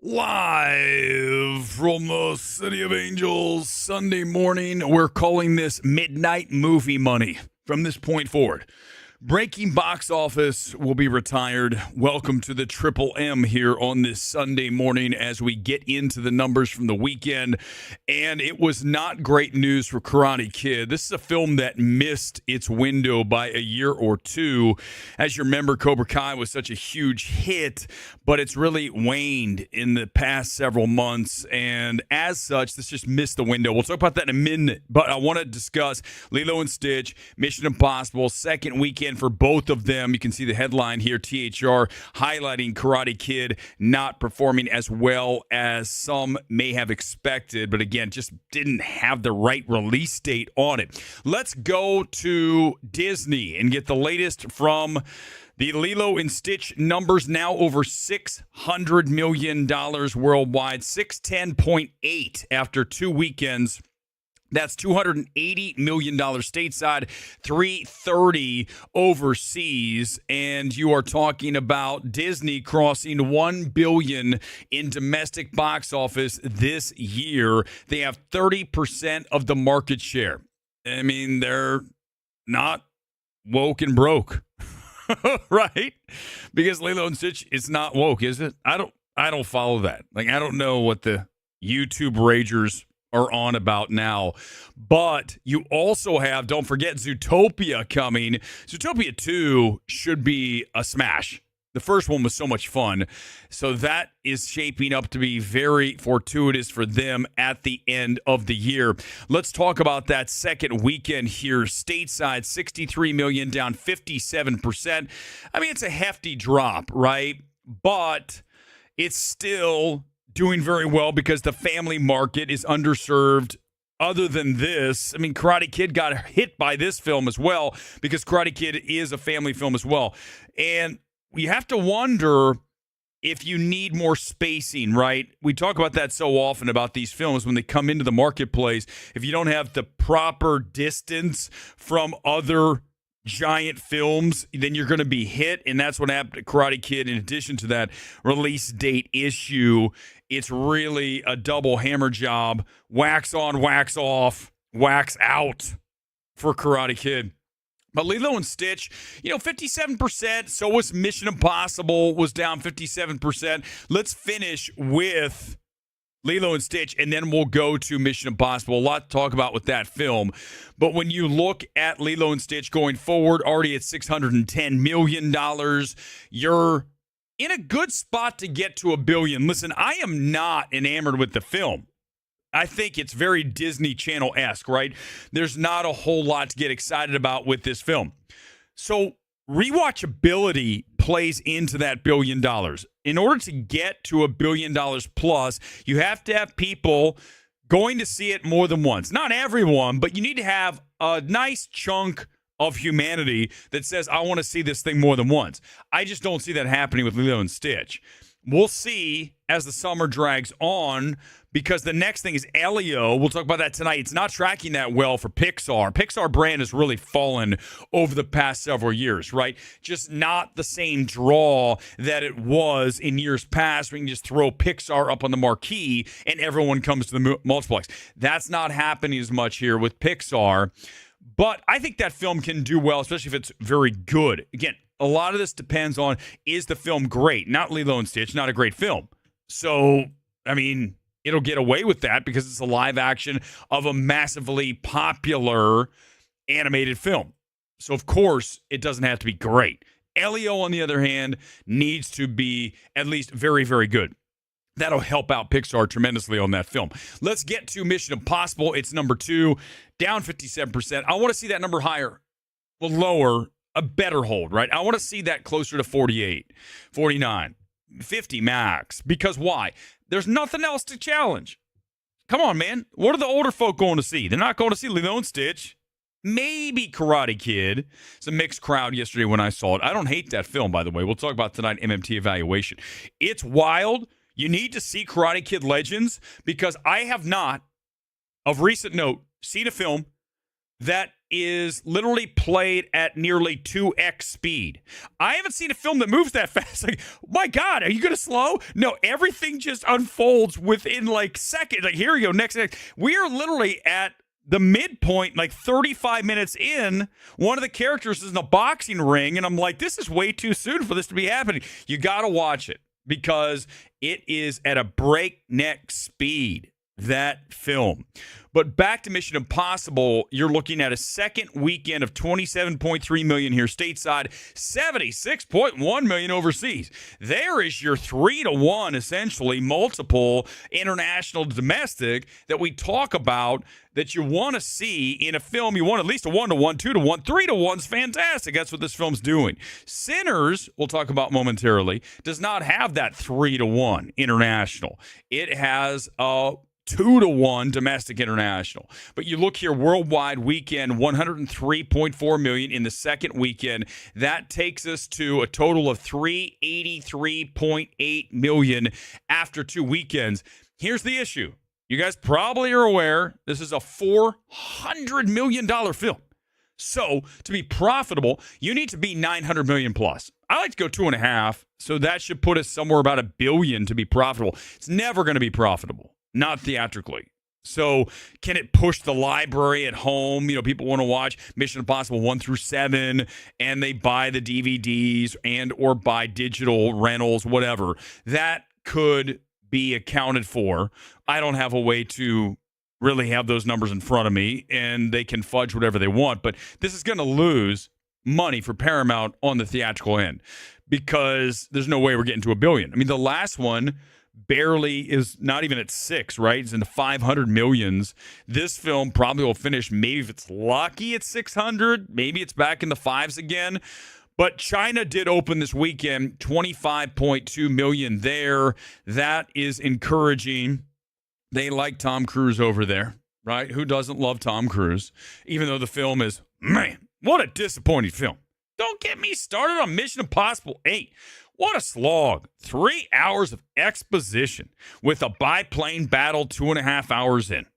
Live from the City of Angels Sunday morning, we're calling this Midnight Movie Money from this point forward. Breaking box office will be retired. Welcome to the Triple M here on this Sunday morning as we get into the numbers from the weekend. And it was not great news for Karate Kid. This is a film that missed its window by a year or two. As you remember, Cobra Kai was such a huge hit, but it's really waned in the past several months. And as such, this just missed the window. We'll talk about that in a minute, but I want to discuss Lilo and Stitch, Mission Impossible, second weekend for both of them. You can see the headline here, THR, highlighting Karate Kid not performing as well as some may have expected, but again, just didn't have the right release date on it. Let's go to Disney and get the latest from the Lilo and Stitch numbers, now over $600 million worldwide, 610.8 after 2 weekends. That's $280 million stateside, $330 overseas, and you are talking about Disney crossing $1 billion in domestic box office this year. They have 30% of the market share. I mean, they're not woke and broke, right? Because Lilo and Stitch is not woke, is it? I don't follow that. Like, I don't know what the YouTube ragers are on about now. But you also have, don't forget, Zootopia coming. Zootopia 2 should be a smash. The first one was so much fun. So that is shaping up to be very fortuitous for them at the end of the year. Let's talk about that second weekend here. Stateside, $63 million, down 57%. I mean, it's a hefty drop, right? But it's still doing very well because the family market is underserved. Other than this, I mean, Karate Kid got hit by this film as well because Karate Kid is a family film as well. And you have to wonder if you need more spacing, right? We talk about that so often about these films when they come into the marketplace. If you don't have the proper distance from other giant films, then you're going to be hit, and that's what happened to Karate Kid. In addition to that release date issue, it's really a double hammer job. Wax on, wax off, wax out for Karate Kid. But Lilo and Stitch, 57%. So was Mission Impossible, was down 57%. Let's finish with Lilo and Stitch, and then we'll go to Mission Impossible. A lot to talk about with that film. But when you look at Lilo and Stitch going forward, already at $610 million, you're in a good spot to get to $1 billion. Listen, I am not enamored with the film. I think it's very Disney Channel-esque, right? There's not a whole lot to get excited about with this film. So rewatchability plays into that $1 billion. In order to get to $1 billion plus, you have to have people going to see it more than once. Not everyone, but you need to have a nice chunk of humanity that says, I want to see this thing more than once. I just don't see that happening with Lilo and Stitch. We'll see as the summer drags on, because the next thing is Elio. We'll talk about that tonight. It's not tracking that well for Pixar. Pixar brand has really fallen over the past several years, right? Just not the same draw that it was in years past. We can just throw Pixar up on the marquee and everyone comes to the multiplex. That's not happening as much here with Pixar. But I think that film can do well, especially if it's very good. Again, a lot of this depends on, is the film great? Not Lilo and Stitch, not a great film. So, I mean, it'll get away with that because it's a live action of a massively popular animated film. So, of course, it doesn't have to be great. Elio, on the other hand, needs to be at least very, very good. That'll help out Pixar tremendously on that film. Let's get to Mission Impossible. It's number 2, down 57%. I want to see that number higher, well, lower, a better hold, right? I want to see that closer to 48, 49, 50 max. Because why? There's nothing else to challenge. Come on, man. What are the older folk going to see? They're not going to see Lilo and Stitch. Maybe Karate Kid. It's a mixed crowd yesterday when I saw it. I don't hate that film, by the way. We'll talk about tonight MMT evaluation. It's wild. You need to see Karate Kid Legends because I have not, of recent note, seen a film that is literally played at nearly 2x speed. I haven't seen a film that moves that fast. Like, my God, are you going to slow? No, everything just unfolds within like seconds. Like, here we go, next. We are literally at the midpoint, like 35 minutes in. One of the characters is in a boxing ring, and I'm like, this is way too soon for this to be happening. You got to watch it because it is at a breakneck speed, that film. But back to Mission Impossible, you're looking at a second weekend of 27.3 million here stateside, 76.1 million overseas. There is your 3-to-1, essentially, multiple international to domestic that we talk about that you want to see in a film. You want at least a 1-to-1, 2-to-1, 3-to-1's fantastic. That's what this film's doing. Sinners, we'll talk about momentarily, does not have that 3-to-1 international. It has a 2-to-1 domestic international. But you look here, worldwide weekend, 103.4 million in the second weekend. That takes us to a total of 383.8 million after 2 weekends. Here's the issue. You guys probably are aware this is a $400 million film. So to be profitable, you need to be 900 million plus. I like to go 2.5, so that should put us somewhere about $1 billion to be profitable. It's never going to be profitable. Not theatrically. So can it push the library at home? You know, people want to watch Mission Impossible 1 through 7, and they buy the DVDs and or buy digital rentals, whatever. That could be accounted for. I don't have a way to really have those numbers in front of me, and they can fudge whatever they want. But this is going to lose money for Paramount on the theatrical end because there's no way we're getting to $1 billion. I mean, the last one barely is not even at 6, right? It's in the 500 millions. This film probably will finish, maybe if it's lucky, at 600. Maybe it's back in the 5s again. But China did open this weekend, 25.2 million there. That is encouraging. They like Tom Cruise over there, right? Who doesn't love Tom Cruise? Even though the film is, man, what a disappointing film. Don't get me started on Mission Impossible 8. What a slog. 3 hours of exposition with a biplane battle 2.5 hours in.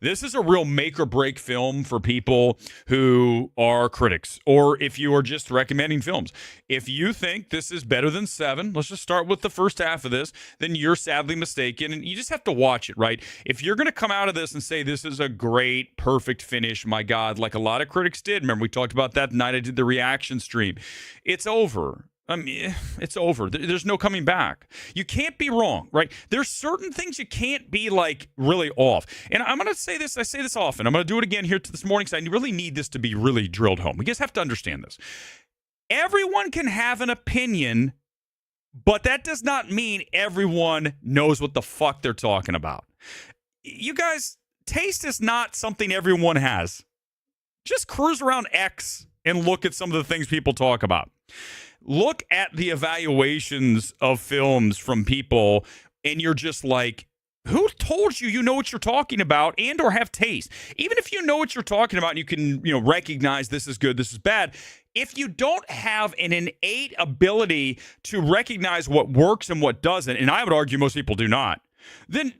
This is a real make or break film for people who are critics, or if you are just recommending films. If you think this is better than 7, let's just start with the first half of this, then you're sadly mistaken, and you just have to watch it, right? If you're going to come out of this and say this is a great, perfect finish, my God, like a lot of critics did, remember we talked about that the night I did the reaction stream, it's over. I mean, it's over. There's no coming back. You can't be wrong, right? There's certain things you can't be like really off. And I'm going to say this. I say this often. I'm going to do it again here this morning because I really need this to be really drilled home. You guys have to understand this. Everyone can have an opinion, but that does not mean everyone knows what the fuck they're talking about. You guys, taste is not something everyone has. Just cruise around X and look at some of the things people talk about. Look at the evaluations of films from people, and you're just like, who told you you know what you're talking about and or have taste? Even if you know what you're talking about and you can, recognize this is good, this is bad, if you don't have an innate ability to recognize what works and what doesn't, and I would argue most people do not, then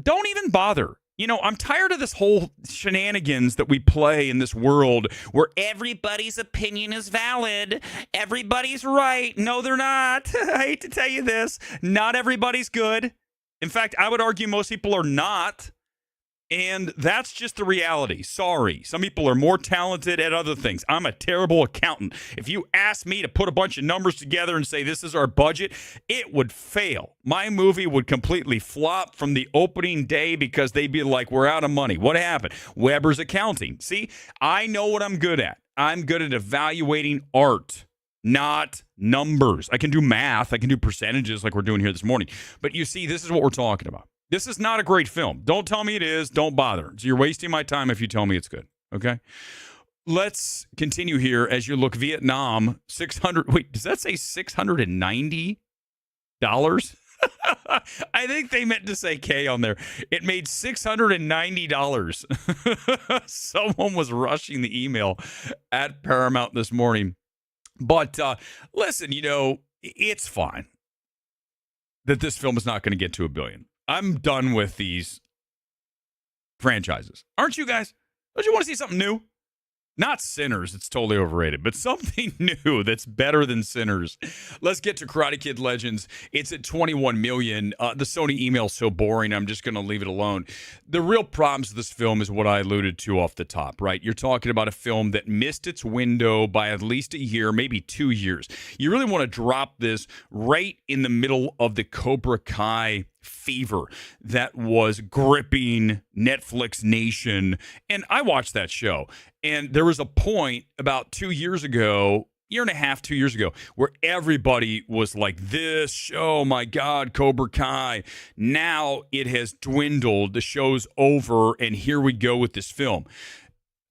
don't even bother. I'm tired of this whole shenanigans that we play in this world where everybody's opinion is valid. Everybody's right. No, they're not. I hate to tell you this. Not everybody's good. In fact, I would argue most people are not. And that's just the reality. Sorry. Some people are more talented at other things. I'm a terrible accountant. If you ask me to put a bunch of numbers together and say this is our budget, it would fail. My movie would completely flop from the opening day because they'd be like, we're out of money. What happened? Weber's accounting. See, I know what I'm good at. I'm good at evaluating art, not numbers. I can do math. I can do percentages like we're doing here this morning. But you see, this is what we're talking about. This is not a great film. Don't tell me it is. Don't bother. So you're wasting my time if you tell me it's good. Okay? Let's continue here as you look. Vietnam, 600. Wait, does that say $690? I think they meant to say K on there. It made $690. Someone was rushing the email at Paramount this morning. But listen, it's fine that this film is not going to get to $1 billion. I'm done with these franchises. Aren't you guys? Don't you want to see something new? Not Sinners, it's totally overrated, but something new that's better than Sinners. Let's get to Karate Kid Legends. It's at 21 million. The Sony email's so boring, I'm just going to leave it alone. The real problems with this film is what I alluded to off the top, right? You're talking about a film that missed its window by at least a year, maybe 2 years. You really want to drop this right in the middle of the Cobra Kai fever that was gripping Netflix Nation. And I watched that show. And there was a point about 2 years ago, year and a half, 2 years ago, where everybody was like, this show, my God, Cobra Kai. Now it has dwindled. The show's over. And here we go with this film.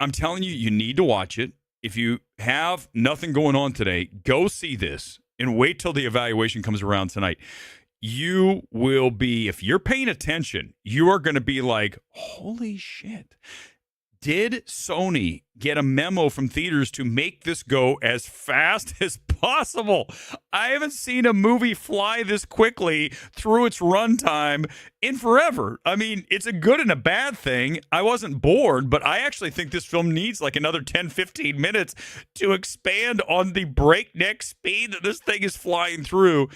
I'm telling you, you need to watch it. If you have nothing going on today, go see this and wait till the evaluation comes around tonight. You will be, if you're paying attention, you are going to be like, holy shit. Did Sony get a memo from theaters to make this go as fast as possible? I haven't seen a movie fly this quickly through its runtime in forever. I mean, it's a good and a bad thing. I wasn't bored, but I actually think this film needs like another 10, 15 minutes to expand on the breakneck speed that this thing is flying through.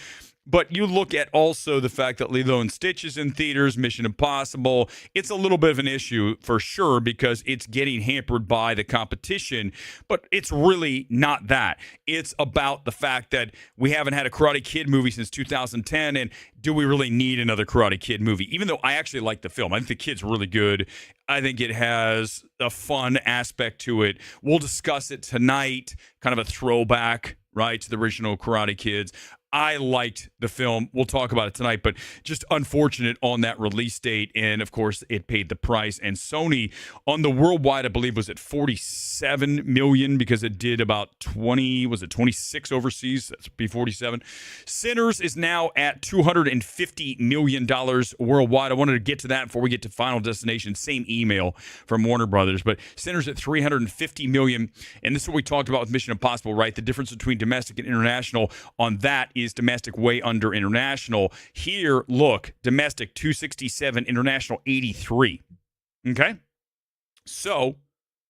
But you look at also the fact that Lilo and Stitch is in theaters, Mission Impossible. It's a little bit of an issue for sure because it's getting hampered by the competition. But it's really not that. It's about the fact that we haven't had a Karate Kid movie since 2010. And do we really need another Karate Kid movie? Even though I actually like the film. I think the kid's really good. I think it has a fun aspect to it. We'll discuss it tonight. Kind of a throwback, right, to the original Karate Kids. I liked the film. We'll talk about it tonight, but just unfortunate on that release date. And of course, it paid the price. And Sony on the worldwide, I believe, was at 47 million because it did about 26 overseas? That's be 47. Sinners is now at $250 million worldwide. I wanted to get to that before we get to Final Destination. Same email from Warner Brothers, but Sinners at 350 million. And this is what we talked about with Mission Impossible, right? The difference between domestic and international on that is domestic way under international. Here, look, domestic 267, international 83. Okay? So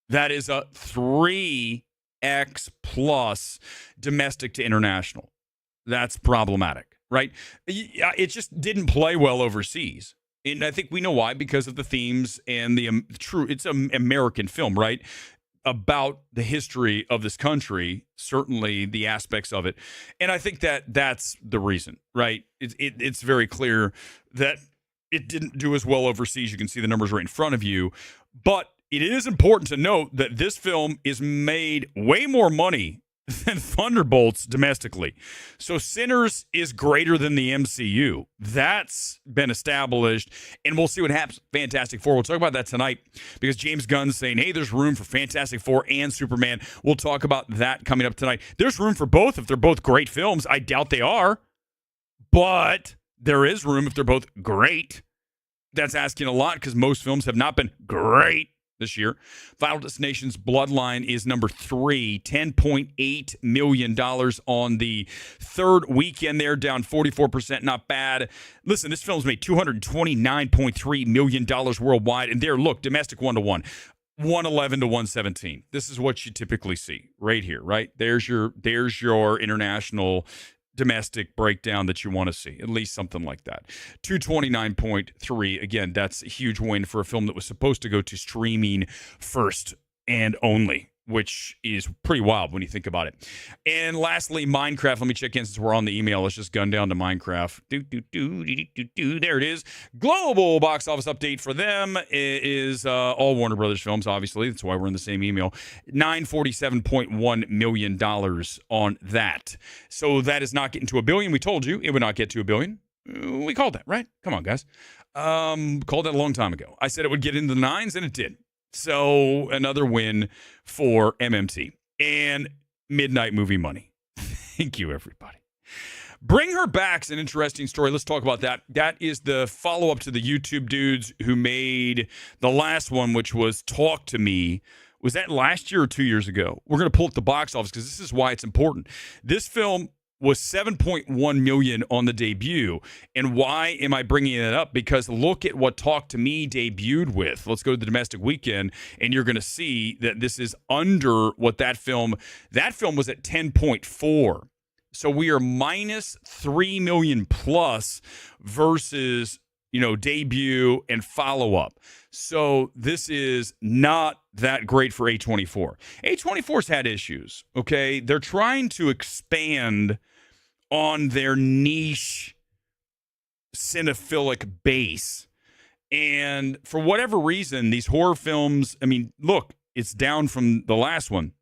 that is a 3x plus domestic to international. That's problematic, right? It just didn't play well overseas. And I think we know why, because of the themes and the it's an American film, right? About the history of this country, certainly the aspects of it. And I think that that's the reason, right? It's very clear that it didn't do as well overseas. You can see the numbers right in front of you. But it is important to note that this film is made way more money than Thunderbolts domestically. So Sinners is greater than the MCU. That's been established, and we'll see what happens. Fantastic Four. We'll talk about that tonight because James Gunn's saying, hey, there's room for Fantastic Four and Superman. We'll talk about that coming up tonight. There's room for both if they're both great films. I doubt they are, but there is room if they're both great. That's asking a lot because most films have not been great this year. Final Destination's Bloodline is number 3, $10.8 million on the third weekend there, down 44%, not bad. Listen, this film's made $229.3 million worldwide, and there, look, domestic 1-to-1. 111 to 117. This is what you typically see right here, right? There's your international domestic breakdown that you want to see, at least something like that. 229.3. Again, that's a huge win for a film that was supposed to go to streaming first and only, which is pretty wild when you think about it. And lastly, Minecraft. Let me check in since we're on the email. Let's just gun down to Minecraft. There it is. Global box office update for them is all Warner Brothers films, obviously. That's why we're in the same email. $947.1 million on that. So that is not getting to $1 billion. We told you it would not get to $1 billion. We called that, right? Come on, guys. Called that a long time ago. I said it would get into the nines, and it did. So another win for MMT and Midnight Movie Money. Thank you, everybody. Bring Her Back's an interesting story. Let's talk about that. That is the follow-up to the YouTube dudes who made the last one, which was Talk to Me. Was that last year or 2 years ago? We're going to pull up the box office because this is why it's important. This film was 7.1 million on the debut. And why am I bringing that up? Because look at what Talk to Me debuted with. Let's go to the domestic weekend, and you're going to see that this is under what that film was at 10.4. So we are minus 3 million plus versus, debut and follow-up. So this is not that great for A24. A24's had issues, okay? They're trying to expand on their niche cinephilic base. And for whatever reason, these horror films, look, it's down from the last one.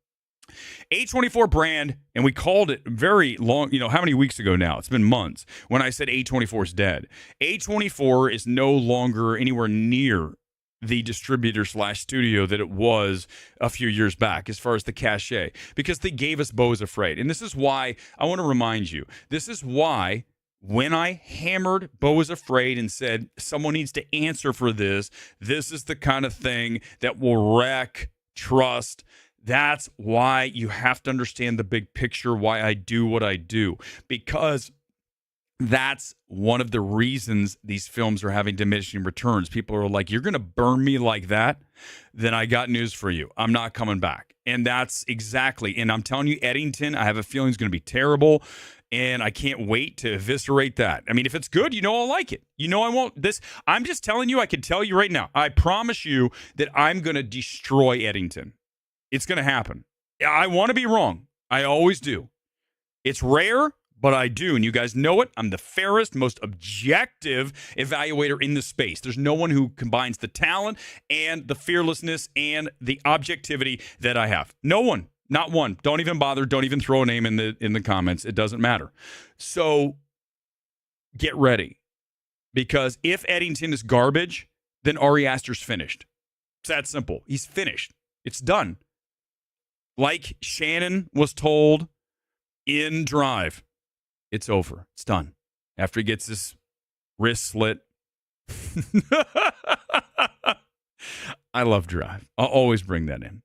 A24 brand, and we called it very long, how many weeks ago now? It's been months when I said A24 is dead. A24 is no longer anywhere near the distributor / studio that it was a few years back as far as the cachet, because they gave us Beau is Afraid. And this is why I want to remind you, this is why when I hammered Beau is Afraid and said someone needs to answer for this is the kind of thing that will wreck trust. That's why you have to understand the big picture, why I do what I do, because that's one of the reasons these films are having diminishing returns. People are like, you're going to burn me like that? Then I got news for you. I'm not coming back. And that's exactly, and I'm telling you, Eddington, I have a feeling is going to be terrible, and I can't wait to eviscerate that. If it's good, I'll like it. I won't. I'm just telling you, I can tell you right now, I promise you that I'm going to destroy Eddington. It's going to happen. I want to be wrong. I always do. It's rare, but I do. And you guys know it. I'm the fairest, most objective evaluator in the space. There's no one who combines the talent and the fearlessness and the objectivity that I have. No one. Not one. Don't even bother. Don't even throw a name in the comments. It doesn't matter. So get ready. Because if Eddington is garbage, then Ari Aster's finished. It's that simple. He's finished. It's done. Like Shannon was told in Drive, it's over. It's done. After he gets his wrist slit. I love Drive. I'll always bring that in.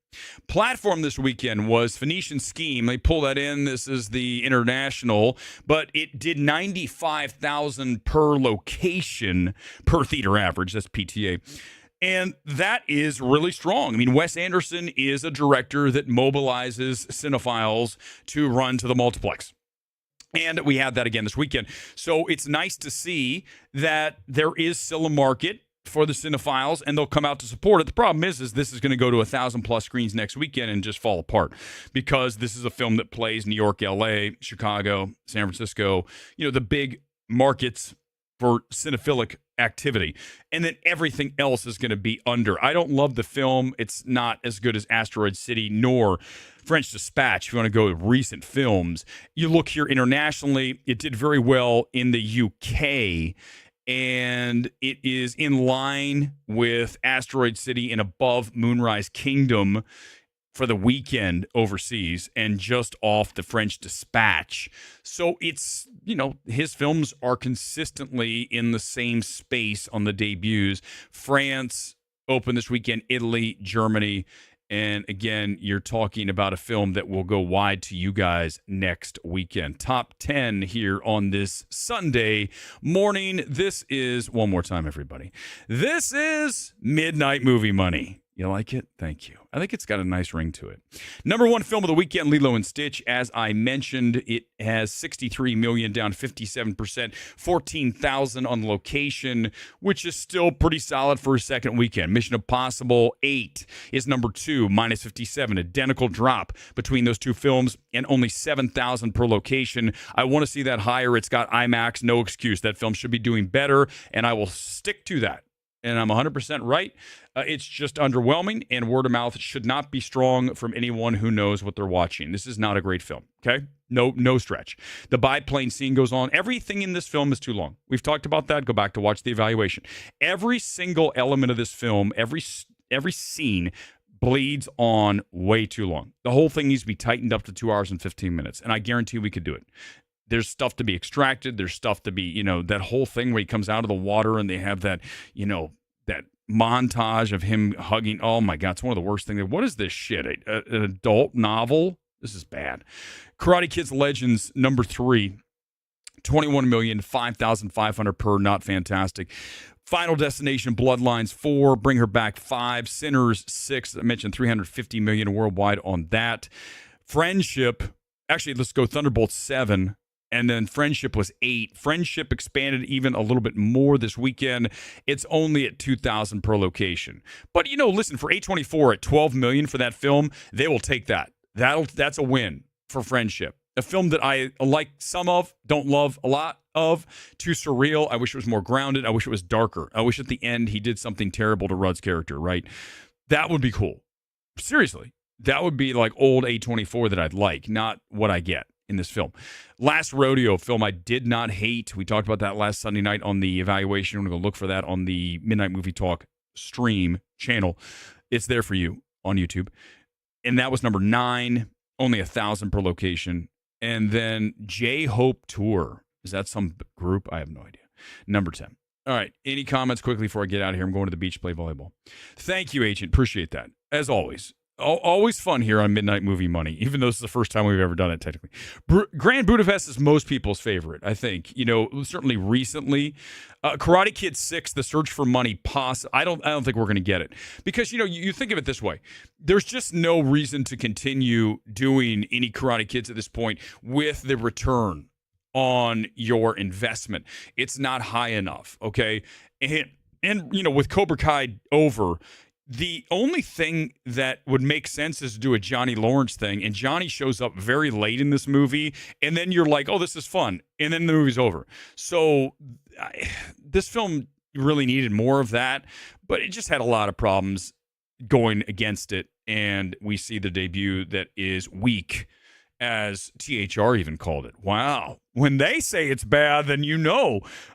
Platform this weekend was Phoenician Scheme. They pull that in. This is the international, but it did 95,000 per location per theater average. That's PTA. And that is really strong. Wes Anderson is a director that mobilizes cinephiles to run to the multiplex. And we had that again this weekend. So it's nice to see that there is still a market for the cinephiles, and they'll come out to support it. The problem is this is going to go to 1,000+ screens next weekend and just fall apart, because this is a film that plays New York, LA, Chicago, San Francisco, the big markets for cinephilic activity. And then everything else is going to be under. I don't love the film. It's not as good as Asteroid City nor French Dispatch. If you want to go with recent films, you look here internationally, it did very well in the UK, and it is in line with Asteroid City and above Moonrise Kingdom for the weekend overseas, and just off the French Dispatch. So it's, his films are consistently in the same space on the debuts. France opened this weekend, Italy, Germany. And again, you're talking about a film that will go wide to you guys next weekend. Top 10 here on this Sunday morning. This is, one more time, everybody, this is Midnight Movie Money. You like it? Thank you. I think it's got a nice ring to it. Number one film of the weekend, Lilo and Stitch. As I mentioned, it has 63 million, down 57%, 14,000 on location, which is still pretty solid for a second weekend. Mission Impossible 8 is number two, minus 57. Identical drop between those two films, and only 7,000 per location. I want to see that higher. It's got IMAX, no excuse. That film should be doing better, and I will stick to that. And I'm 100% right. It's just underwhelming, and word of mouth should not be strong from anyone who knows what they're watching. This is not a great film, okay? No stretch. The biplane scene goes on. Everything in this film is too long. We've talked about that. Go back to watch the evaluation. Every single element of this film, every scene bleeds on way too long. The whole thing needs to be tightened up to 2 hours and 15 minutes, and I guarantee we could do it. There's stuff to be extracted. There's stuff to be, that whole thing where he comes out of the water and they have that, that montage of him hugging. Oh my God, it's one of the worst things. What is this shit? An adult novel? This is bad. Karate Kids Legends number 3, 21 million, 5,500 per. Not fantastic. Final Destination Bloodlines 4, Bring Her Back 5, Sinners 6. I mentioned 350 million worldwide on that. Friendship, actually, let's go Thunderbolts 7. And then Friendship was 8. Friendship expanded even a little bit more this weekend. It's only at 2,000 per location. But, listen, for A24 at 12 million for that film, they will take that. That's a win for Friendship. A film that I like some of, don't love a lot of. Too surreal. I wish it was more grounded. I wish it was darker. I wish at the end he did something terrible to Rudd's character, right? That would be cool. Seriously. That would be like old A24 that I'd like, not what I get in this film. Last Rodeo film I did not hate. We talked about that last Sunday night on the evaluation. I'm going to go look for that on the Midnight Movie Talk stream channel. It's there for you on YouTube. And that was number 9, only 1,000 per location. And then J-Hope Tour. Is that some group? I have no idea. Number 10. All right. Any comments quickly before I get out of here? I'm going to the beach to play volleyball. Thank you, Agent. Appreciate that. As always. Always fun here on Midnight Movie Money, even though it's the first time we've ever done it, technically. Grand Budapest is most people's favorite, I think. Certainly recently. Karate Kid 6, The Search for Money, I don't think we're going to get it. Because, you think of it this way. There's just no reason to continue doing any Karate Kids at this point with the return on your investment. It's not high enough, okay? And with Cobra Kai over, the only thing that would make sense is to do a Johnny Lawrence thing, and Johnny shows up very late in this movie, and then you're like, oh, this is fun, and then the movie's over. So this film really needed more of that, but it just had a lot of problems going against it, and we see the debut that is weak, as THR even called it. Wow. When they say it's bad, then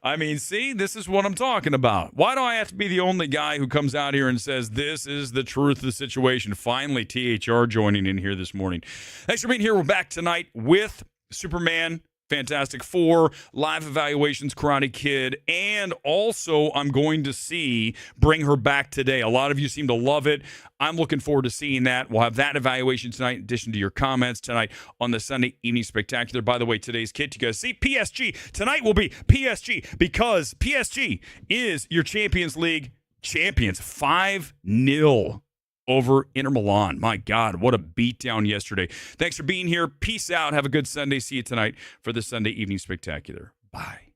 I mean, see, this is what I'm talking about. Why do I have to be the only guy who comes out here and says this is the truth of the situation? Finally, THR joining in here this morning. Thanks for being here. We're back tonight with Superman, Fantastic Four, live evaluations, Karate Kid, and also I'm going to see Bring Her Back today. A lot of you seem to love it. I'm looking forward to seeing that. We'll have that evaluation tonight, in addition to your comments tonight on the Sunday Evening Spectacular. By the way, today's kit, you guys see PSG. Tonight will be PSG because PSG is your Champions League champions. 5-0. Over Inter Milan. My God, what a beatdown yesterday. Thanks for being here. Peace out. Have a good Sunday. See you tonight for the Sunday Evening Spectacular. Bye.